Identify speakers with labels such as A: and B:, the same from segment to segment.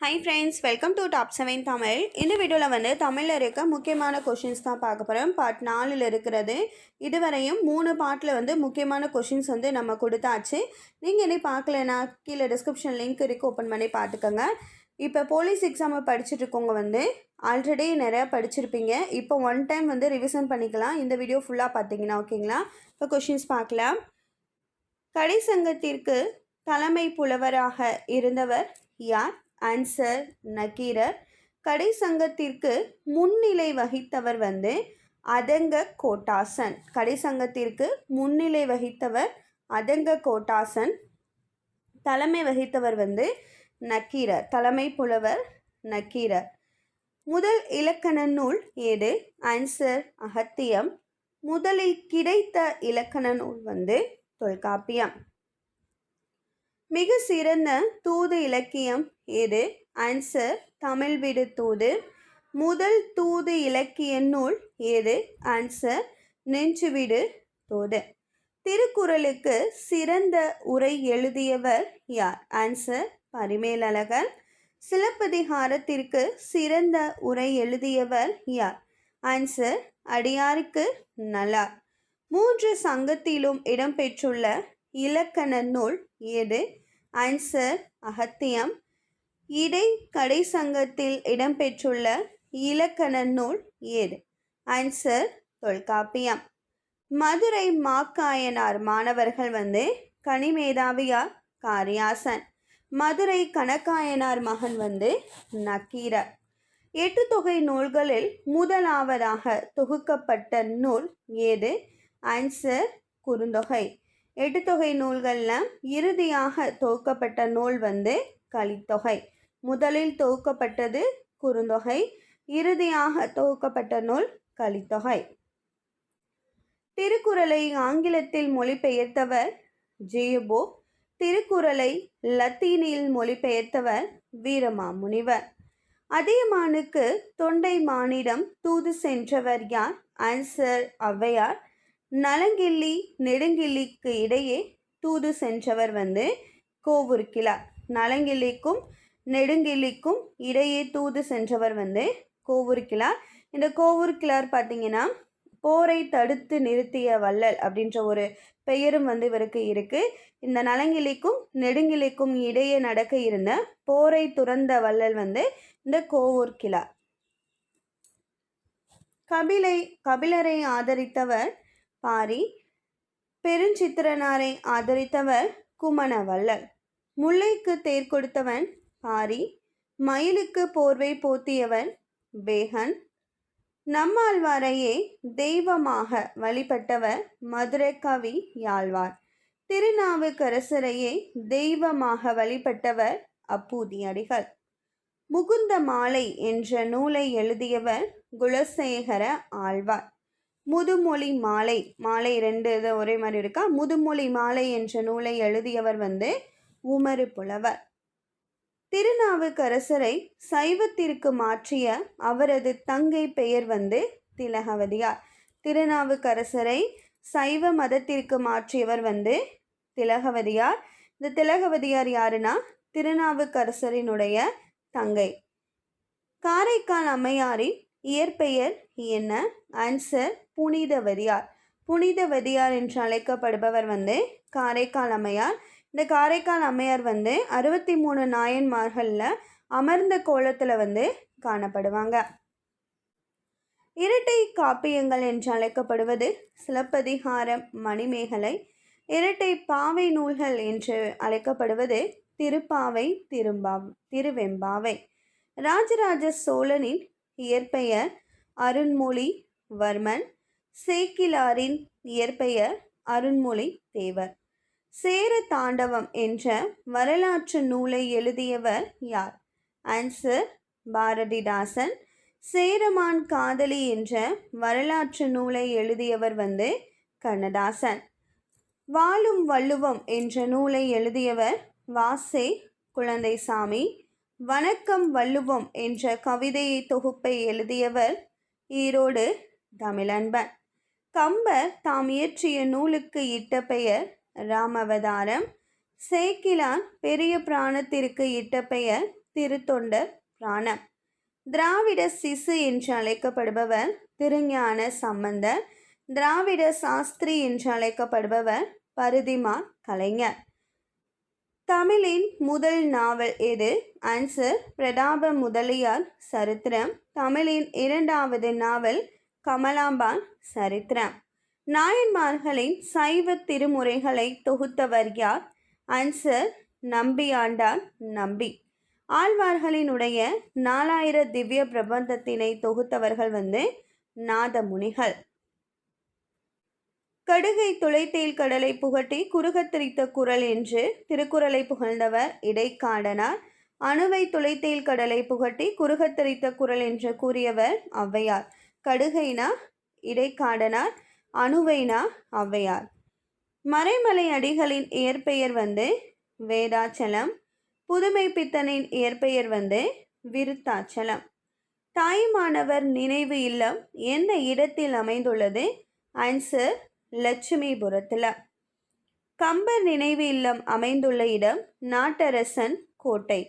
A: Hi friends, welcome to top 7 Tamil. இந்த வீடியோவில் வந்து தமிழில் இருக்க முக்கியமான கொஷின்ஸ் தான் பார்க்க போகிறோம். பார்ட் 4 இருக்கிறது. இதுவரையும் 3 பார்ட்டில் வந்து முக்கியமான கொஷின்ஸ் வந்து நம்ம கொடுத்தாச்சு. நீங்கள் இனி பார்க்கலன்னா கீழே டிஸ்கிரிப்ஷன் லிங்க் இருக்குது, ஓப்பன் பண்ணி பார்த்துக்கோங்க. இப்போ போலீஸ் எக்ஸாமை படிச்சுட்டு இருக்கவங்க வந்து ஆல்ரெடி நிறையா படிச்சிருப்பீங்க. இப்போ ஒன் டைம் வந்து ரிவிஷன் பண்ணிக்கலாம். இந்த வீடியோ ஃபுல்லாக பார்த்தீங்கன்னா ஓகேங்களா. இப்போ கொஷின்ஸ் பார்க்கலாம். கடைசங்கத்திற்கு தலைமை புலவராக இருந்தவர் யார்? ஆன்சர் நக்கீரர். கடைசங்கத்திற்கு முன்னிலை வகித்தவர் வந்து அதங்க கோட்டாசன். கடைசங்கத்திற்கு முன்னிலை வகித்தவர் அதங்க கோட்டாசன். தலைமை வகித்தவர் வந்து நக்கீரர். தலைமை புலவர் நக்கீரர். முதல் இலக்கண நூல் ஏது? ஆன்சர் அகத்தியம். முதலில் கிடைத்த இலக்கண நூல் வந்து தொல்காப்பியம். மிக சிறந்த தூது இலக்கியம் ஏது? ஆன்சர் தமிழ் விடு தூது. முதல் தூது இலக்கிய நூல் ஏது? ஆன்சர் நெஞ்சுவிடு தூது. திருக்குறளுக்கு சிறந்த உரை எழுதியவர் யார்? ஆன்சர் பரிமேலழகர். சிலப்பதிகாரத்திற்கு சிறந்த உரை எழுதியவர் யார்? ஆன்சர் அடியாருக்கு நல்லார். 3 சங்கத்திலும் இடம்பெற்றுள்ள இலக்கண நூல் ஏது? ஆன்சர் அகத்தியம். இடை கடை சங்கத்தில் இடம்பெற்றுள்ள இலக்கண நூல் ஏது? ஆன்சர் தொல்காப்பியம். மதுரை மாக்காயனார் மாணவர்கள் வந்து கனிமேதாவியார் காரியாசன். மதுரை கணக்காயனார் மகன் வந்து நக்கீரர். 8 தொகை நூல்களில் முதலாவதாக தொகுக்கப்பட்ட நூல் ஏது? ஆன்சர் குறுந்தொகை. 8 தொகை நூல்களில் இறுதியாக தொகுக்கப்பட்ட நூல் வந்து கலித்தொகை. முதலில் தொகுக்கப்பட்டது குறுந்தொகை, இறுதியாக தொகுக்கப்பட்ட நூல் கலித்தொகை. திருக்குறளை ஆங்கிலத்தில் மொழிபெயர்த்தவர் ஜேயுபோ. திருக்குறளை லத்தீனில் மொழிபெயர்த்தவர் வீரமாமுனிவர். அதியமானுக்கு தொண்டை மானிடம் தூது சென்றவர் யார்? ஆன்சர் ஔவையார். நலங்கிள்ளி நெடுங்கிள்ளிக்கு இடையே தூது சென்றவர் வந்து கோவூர்கிழார். நலங்கிள்ளிக்கும் நெடுங்கிள்ளிக்கும் இடையே தூது சென்றவர் வந்து கோவூர்கிழார். இந்த கோவூர்கிழார் பார்த்தீங்கன்னா போரை தடுத்து நிறுத்திய வள்ளல் அப்படின்ற ஒரு பெயரும் வந்து இவருக்கு இருக்கு. இந்த நலங்கிள்ளிக்கும் நெடுங்கிள்ளிக்கும் இடையே நடக்க இருந்த போரை துறந்த வள்ளல் வந்து இந்த கோவூர்கிழார். கபிலரை ஆதரித்தவர் பாரி. பெருஞ்சித்திரனாரை ஆதரித்தவர் குமணவள்ளல். முல்லைக்கு தேர் கொடுத்தவன் பாரி. மயிலுக்கு போர்வை போத்தியவன் பேகன். நம்மாழ்வாரையே தெய்வமாக வழிபட்டவர் மதுரை கவி யாழ்வார். திருநாவுக்கரசரையே தெய்வமாக வழிபட்டவர் அப்பூதியடிகள். முகுந்த மாலை என்ற நூலை எழுதியவர் குலசேகர ஆழ்வார். முதுமொழி மாலை, மாலை 2 இது ஒரே மாதிரி இருக்கா. முதுமொழி மாலை என்ற நூலை எழுதியவர் வந்து உமறு புலவர். திருநாவுக்கரசரை சைவத்திற்கு மாற்றிய அவரது தங்கை பெயர் வந்து திலகவதியார். திருநாவுக்கரசரை சைவ மதத்திற்கு மாற்றியவர் வந்து திலகவதியார். இந்த திலகவதியார் யாருன்னா திருநாவுக்கரசரினுடைய தங்கை. காரைக்கால் அம்மையாரின் இயற்பெயர் என்ன? ஆன்சர் புனிதவதியார். புனிதவதியார் என்று அழைக்கப்படுபவர் வந்து காரைக்கால் அம்மையார். இந்த காரைக்கால் அம்மையார் வந்து 63 நாயன்மார்களில் அமர்ந்த கோலத்தில் வந்து காணப்படுவாங்க. இரட்டை காப்பியங்கள் என்று அழைக்கப்படுவது சிலப்பதிகாரம், மணிமேகலை. இரட்டை பாவை நூல்கள் என்று அழைக்கப்படுவது திருப்பாவை, திருவெம்பாவை. ராஜராஜ சோழனின் இயற்பெயர் அருண்மொழிவர்மன். சேக்கிலாரின் இயற்பெயர் அருண்மொழி தேவர். சேர தாண்டவம் என்ற வரலாற்று நூலை எழுதியவர் யார்? ஆன்சர் பாரதிதாசன். சேரமான் காதலி என்ற வரலாற்று நூலை எழுதியவர் வந்து கண்ணதாசன். வாழும் வள்ளுவம் என்ற நூலை எழுதியவர் வாசே குழந்தைசாமி. வணக்கம் வள்ளுவம் என்ற கவிதையை தொகுப்பை எழுதியவர் ஈரோடு தமிழன்பன். கம்பர் தாம் இயற்றிய நூலுக்கு இட்ட பெயர் ராமவதாரம். சேக்கிலார் பெரிய பிராணத்திற்கு இட்ட பெயர் திருத்தொண்டர் பிராணம். திராவிட சிசு என்று அழைக்கப்படுபவர் திருஞான சம்பந்தர். திராவிட சாஸ்திரி என்று அழைக்கப்படுபவர் பரிதிமாற் கலைஞர். தமிழின் முதல் நாவல் எது? ஆன்சர் பிரதாப முதலியார் சரித்திரம். தமிழின் இரண்டாவது நாவல் கமலாம்பாள் சரித்திரம். நாயன்மார்களின் சைவ திருமுறைகளை தொகுத்தவர் யார்? ஆன்சர் நம்பியாண்டார் நம்பி. ஆழ்வார்களினுடைய 4000 திவ்ய பிரபந்தத்தினை தொகுத்தவர்கள் நாதமுனிகள். கடுகை துளைத்தேல் கடலை புகட்டி குறுகத்திரித்த குரல் என்று திருக்குறளை புகழ்ந்தவர் இடைக்காடனார். அணுவை துளைத்தேல் கடலை புகட்டி குறுகத்திரித்த குரல் என்று கூறியவர் ஔவையார். கடுகைனா இடைக்காடனார், அணுவைனா ஔவையார். மறைமலை அடிகளின் இயற்பெயர் வேதாச்சலம். புதுமை பித்தனின் இயற்பெயர் விருத்தாச்சலம். தாயுமானவர் நினைவு இல்லம் எந்த இடத்தில் அமைந்துள்ளது? ஆன்சர் லட்சுமிபுரத்தில். கம்பர் நினைவு இல்லம் அமைந்துள்ள இடம் நாட்டரசன் கோட்டை.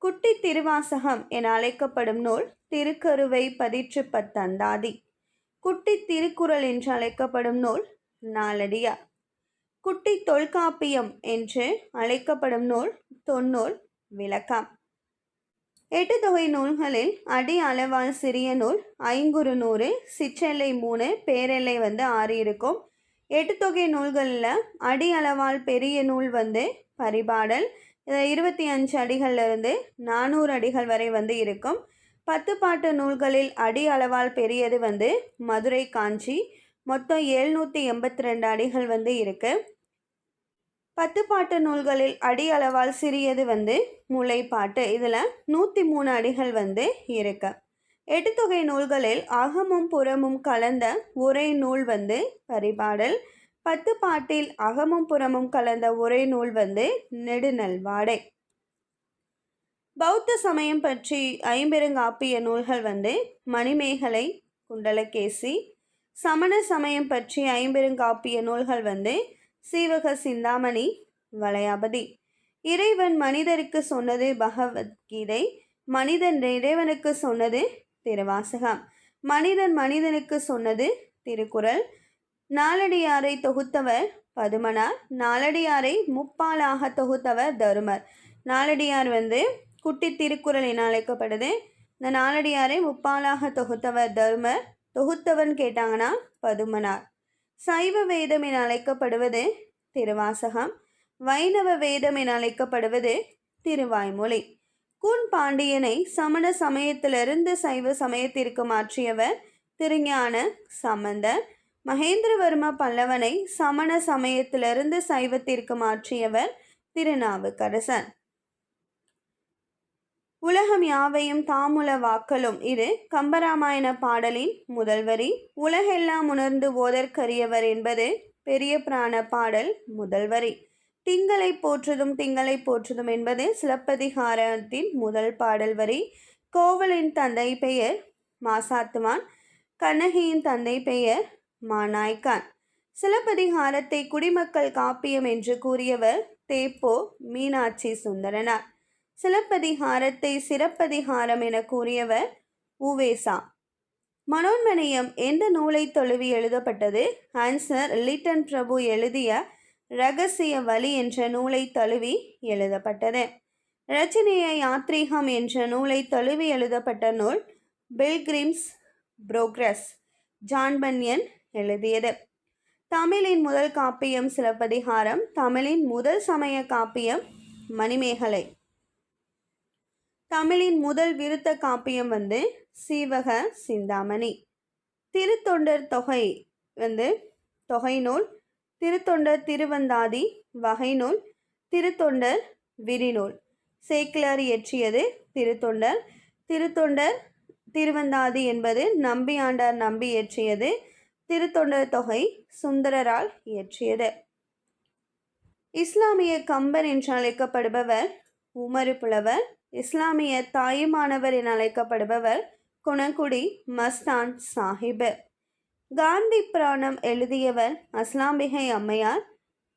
A: குட்டி திருவாசகம் என அழைக்கப்படும் நூல் திருக்கருவை பதிற்று பத்தந்தாதி. குட்டி திருக்குறள் என்று அழைக்கப்படும் நூல் நாலடியார். குட்டி தொல்காப்பியம் என்று அழைக்கப்படும் நூல் தொன்னூல் விளக்கம். 8 தொகை நூல்களில் அடி அளவால் சிறிய நூல் ஐங்குறு நூறு, சிற்றெல்லை 3, பேரெல்லை 6 இருக்கும். 8 தொகை நூல்களில் அடி அளவால் பெரிய நூல் பரிபாடல். 25 அடிகளிலிருந்து 400 அடிகள் வரை இருக்கும். 10 பாட்டு நூல்களில் அடி அளவால் பெரியது மதுரை காஞ்சி. மொத்தம் 782 அடிகள் இருக்கு. 10 பாட்டு நூல்களில் அடி அளவால் சிறியது முல்லைப்பாட்டு. இதில் 103 அடிகள் இருக்கு. 8 தொகை நூல்களில் அகமும் புறமும் கலந்த உரை நூல் பரிபாடல். 10 பாட்டில் அகமும் புறமும் கலந்த உரை நூல் நெடுநல்வாடை. பௌத்த சமயம் பற்றி ஐம்பெருங்காப்பிய நூல்கள் மணிமேகலை, குண்டலகேசி. சமண சமயம் பற்றி ஐம்பெருங்காப்பிய நூல்கள் சீவக சிந்தாமணி, வளையாபதி. இறைவன் மனிதருக்கு சொன்னது பகவத்கீதை. மனிதன் இறைவனுக்கு சொன்னது திருவாசகம். மனிதன் மனிதனுக்கு சொன்னது திருக்குறள். நாலடியாரை தொகுத்தவர் பதுமனார். நாலடியாரை முப்பாலாக தொகுத்தவர் தருமர். நாலடியார் குட்டி திருக்குறள் என அழைக்கப்படுது. இந்த நாலடியாரை முப்பாலாக தொகுத்தவர் தருமர். தொகுத்தவன் கேட்டாங்கன்னா பதுமனார். சைவ வேதம் என அழைக்கப்படுவது திருவாசகம். வைணவ வேதம் என அழைக்கப்படுவது திருவாய்மொழி. கூன் பாண்டியனை சமண சமயத்திலிருந்து சைவ சமயத்திற்கு மாற்றியவர் திருஞான சம்பந்தர். மகேந்திரவர்ம பல்லவனை சமண சமயத்திலிருந்து சைவத்திற்கு மாற்றியவர் திருநாவுக்கரசர். உலகம் யாவையும் தாமுல வாக்களும் இது கம்பராமாயண பாடலின் முதல் வரி. உலகெல்லாம் உணர்ந்து ஓதற்கரியவர் என்பது பெரிய பிராண பாடல் முதல் வரி. திங்களை போற்றுதும் திங்களை போற்றுதும் என்பது சிலப்பதிகாரத்தின் முதல் பாடல் வரி. கோவலின் தந்தை பெயர் மாசாத்துவான். கண்ணகியின் தந்தை பெயர் மாநாய்க்கான். சிலப்பதிகாரத்தை குடிமக்கள் காப்பியம் என்று கூறியவர் தேப்போ மீனாட்சி சுந்தரனார். சிலப்பதிகாரத்தை சிறப்பதிகாரம் என கூறியவர் உவேசா. மனோன்மணியம் எந்த நூலை தழுவி எழுதப்பட்டது? ஆன்சர் லிட்டன் பிரபு எழுதிய இரகசிய வழி என்ற நூலை தழுவி எழுதப்பட்டது. ரச்சனைய யாத்ரீகம் என்ற நூலை தழுவி எழுதப்பட்ட நூல் பில்கிரிம்ஸ் புரோக்ரஸ், ஜான் பன்யன் எழுதியது. தமிழின் முதல் காப்பியம் சிலப்பதிகாரம். தமிழின் முதல் சமய காப்பியம் மணிமேகலை. தமிழின் முதல் விருத்த காப்பியம் சீவக சிந்தாமணி. திருத்தொண்டர் தொகை தொகை நூல். திருத்தொண்டர் திருவந்தாதி வகை நூல். திருத்தொண்டர் விரிநூல். சேக்கிலார் இயற்றியது திருத்தொண்டர். திருத்தொண்டர் திருவந்தாதி என்பது நம்பியாண்டார் நம்பி இயற்றியது. திருத்தொண்டர் தொகை சுந்தரரால் இயற்றியது. இஸ்லாமிய கம்பர் என்று அழைக்கப்படுபவர் உமறு புலவர். இஸ்லாமிய தாயுமானவர் என அழைக்கப்படுபவர் குணங்குடி மஸ்தான் சாஹிப். காந்தி புராணம் எழுதியவர் அஸ்லாம்பிகை அம்மையார்.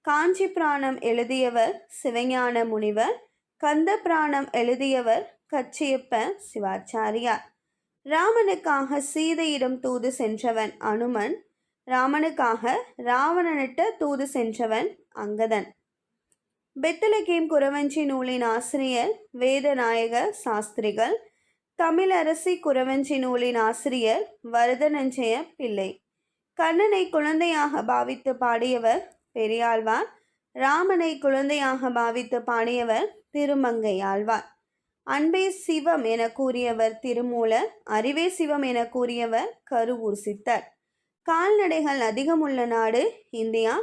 A: காஞ்சி புராணம் எழுதியவர் சிவஞான முனிவர். கந்த புராணம் எழுதியவர் கச்சியப்ப சிவாச்சாரியார். ராமனுக்காக சீதையிடம் தூது சென்றவன் அனுமன். ராமனுக்காக ராவணனிட்ட தூது சென்றவன் அங்கதன். பெத்தலகேம் குறவஞ்சி நூலின் ஆசிரியர் வேதநாயக சாஸ்திரிகள். தமிழரசி குறவஞ்சி நூலின் ஆசிரியர் வரதனஞ்சய பிள்ளை. கண்ணனை குழந்தையாக பாவித்து பாடியவர் பெரியாழ்வார். ராமனை குழந்தையாக பாவித்து பாடியவர் திருமங்கையாழ்வார். அன்பே சிவம் என கூறியவர் திருமூலர். அறிவே சிவம் என கூறியவர் கருவூர் சித்தர். கால்நடைகள் அதிகம் உள்ள நாடு இந்தியா.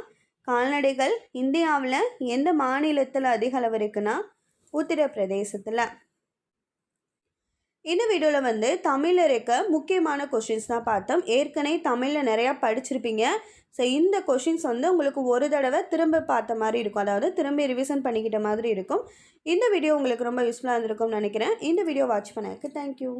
A: கால்நடைகள் இந்தியாவில் எந்த மாநிலத்தில் அதிக அளவு இருக்குன்னா உத்தரப்பிரதேசத்தில். இந்த வீடியோவில் தமிழில் இருக்க முக்கியமான கொஷின்ஸ் தான் பார்த்தோம். ஏற்கனவே தமிழில் நிறையா படிச்சிருப்பீங்க. ஸோ இந்த கொஷின்ஸ் உங்களுக்கு ஒரு தடவை திரும்ப பார்த்த மாதிரி இருக்கும், அதாவது திரும்ப ரிவிஷன் பண்ணிக்கிட்ட மாதிரி இருக்கும். இந்த வீடியோ உங்களுக்கு ரொம்ப யூஸ்ஃபுல்லாக இருந்திருக்கும்னு நினைக்கிறேன். இந்த வீடியோ வாட்ச் பண்ணதுக்கு தேங்க்யூ.